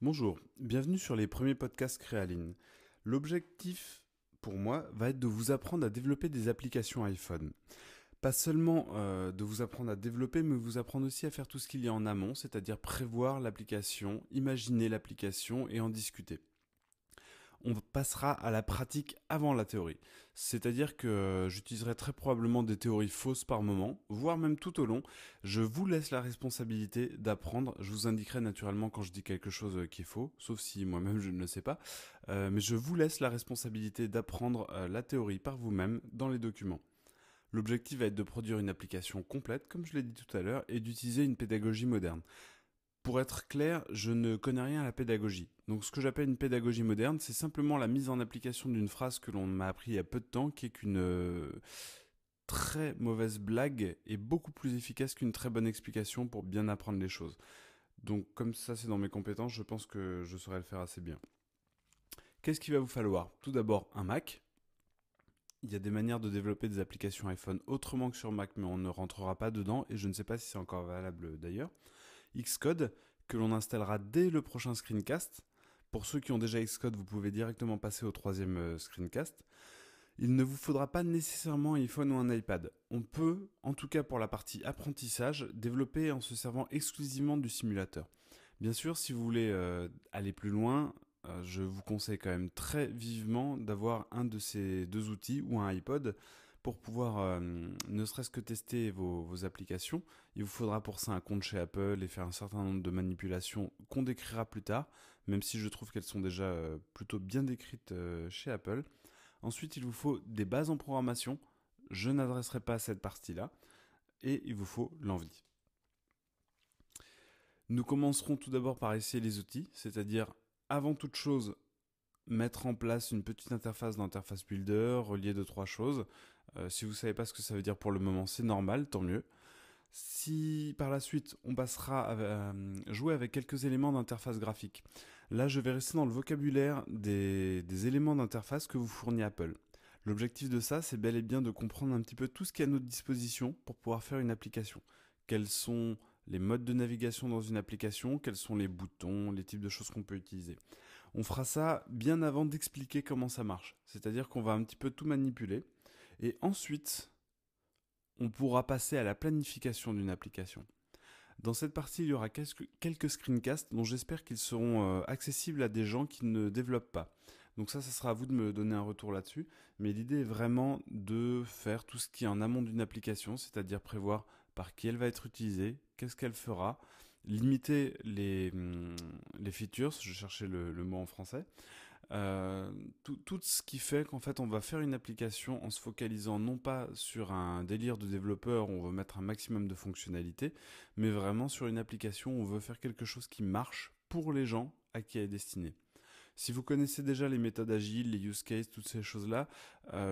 Bonjour, bienvenue sur les premiers podcasts Créaline. L'objectif pour moi va être de vous apprendre à développer des applications iPhone. Pas seulement de vous apprendre à développer, mais vous apprendre aussi à faire tout ce qu'il y a en amont, c'est-à-dire prévoir l'application, imaginer l'application et en discuter. On passera à la pratique avant la théorie. C'est-à-dire que j'utiliserai très probablement des théories fausses par moment, voire même tout au long. Je vous laisse la responsabilité d'apprendre. Je vous indiquerai naturellement quand je dis quelque chose qui est faux, sauf si moi-même je ne le sais pas. Mais je vous laisse la responsabilité d'apprendre la théorie par vous-même dans les documents. L'objectif va être de produire une application complète, comme je l'ai dit tout à l'heure, et d'utiliser une pédagogie moderne. Pour être clair, je ne connais rien à la pédagogie. Donc ce que j'appelle une pédagogie moderne, c'est simplement la mise en application d'une phrase que l'on m'a appris il y a peu de temps, qui est qu'une très mauvaise blague est beaucoup plus efficace qu'une très bonne explication pour bien apprendre les choses. Donc comme ça c'est dans mes compétences, je pense que je saurais le faire assez bien. Qu'est-ce qu'il va vous falloir? Tout d'abord un Mac. Il y a des manières de développer des applications iPhone autrement que sur Mac, mais on ne rentrera pas dedans et je ne sais pas si c'est encore valable d'ailleurs. Xcode, que l'on installera dès le prochain screencast. Pour ceux qui ont déjà Xcode, vous pouvez directement passer au troisième screencast. Il ne vous faudra pas nécessairement un iPhone ou un iPad. On peut, en tout cas pour la partie apprentissage, développer en se servant exclusivement du simulateur. Bien sûr, si vous voulez aller plus loin, je vous conseille quand même très vivement d'avoir un de ces deux outils ou un iPod pour pouvoir ne serait-ce que tester vos applications. Il vous faudra pour ça un compte chez Apple et faire un certain nombre de manipulations qu'on décrira plus tard, même si je trouve qu'elles sont déjà plutôt bien décrites chez Apple. Ensuite, il vous faut des bases en programmation. Je n'adresserai pas à cette partie-là. Et il vous faut l'envie. Nous commencerons tout d'abord par essayer les outils, c'est-à-dire avant toute chose mettre en place une petite interface d'interface builder, relier deux trois choses. Si vous ne savez pas ce que ça veut dire pour le moment, c'est normal, tant mieux. Si par la suite on passera à jouer avec quelques éléments d'interface graphique, là je vais rester dans le vocabulaire des éléments d'interface que vous fournit Apple. L'objectif de ça, c'est bel et bien de comprendre un petit peu tout ce qui est à notre disposition pour pouvoir faire une application. Quels sont les modes de navigation dans une application, quels sont les boutons, les types de choses qu'on peut utiliser. On fera ça bien avant d'expliquer comment ça marche. C'est-à-dire qu'on va un petit peu tout manipuler. Et ensuite, on pourra passer à la planification d'une application. Dans cette partie, il y aura quelques screencasts dont j'espère qu'ils seront accessibles à des gens qui ne développent pas. Donc ça sera à vous de me donner un retour là-dessus. Mais l'idée est vraiment de faire tout ce qui est en amont d'une application, c'est-à-dire prévoir par qui elle va être utilisée, qu'est-ce qu'elle fera, limiter les features, je cherchais le mot en français, tout ce qui fait qu'en fait on va faire une application en se focalisant non pas sur un délire de développeur où on veut mettre un maximum de fonctionnalités, mais vraiment sur une application où on veut faire quelque chose qui marche pour les gens à qui elle est destinée. Si vous connaissez déjà les méthodes agiles, les use cases, toutes ces choses-là,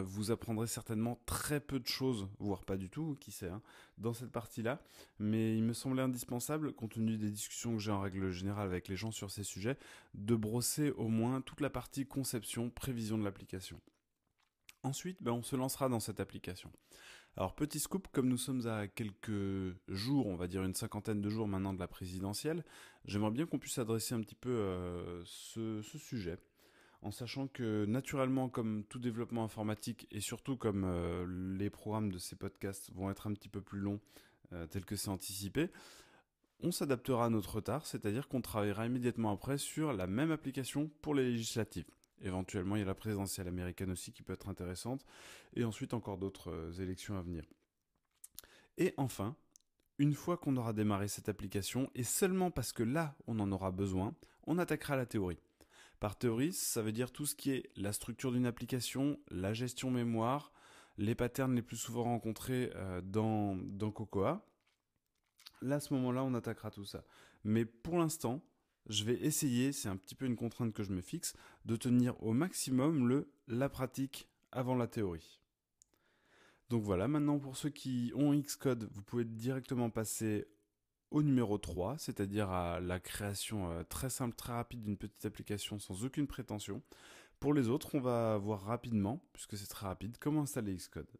vous apprendrez certainement très peu de choses, voire pas du tout, qui sait, hein, dans cette partie-là. Mais il me semblait indispensable, compte tenu des discussions que j'ai en règle générale avec les gens sur ces sujets, de brosser au moins toute la partie conception, prévision de l'application. Ensuite, on se lancera dans cette application. Alors petit scoop, comme nous sommes à quelques jours, on va dire une cinquantaine de jours maintenant de la présidentielle, j'aimerais bien qu'on puisse adresser un petit peu ce sujet, en sachant que naturellement, comme tout développement informatique, et surtout comme les programmes de ces podcasts vont être un petit peu plus longs, tel que c'est anticipé, on s'adaptera à notre retard, c'est-à-dire qu'on travaillera immédiatement après sur la même application pour les législatives. Éventuellement, il y a la présidentielle américaine aussi qui peut être intéressante, et ensuite encore d'autres élections à venir. Et enfin, une fois qu'on aura démarré cette application, et seulement parce que là on en aura besoin, on attaquera la théorie. Par théorie, ça veut dire tout ce qui est la structure d'une application, la gestion mémoire, les patterns les plus souvent rencontrés dans Cocoa. Là, à ce moment-là, on attaquera tout ça. Mais pour l'instant, je vais essayer, c'est un petit peu une contrainte que je me fixe, de tenir au maximum la pratique avant la théorie. Donc voilà, maintenant pour ceux qui ont Xcode, vous pouvez directement passer au numéro 3, c'est-à-dire à la création très simple, très rapide d'une petite application sans aucune prétention. Pour les autres, on va voir rapidement, puisque c'est très rapide, comment installer Xcode.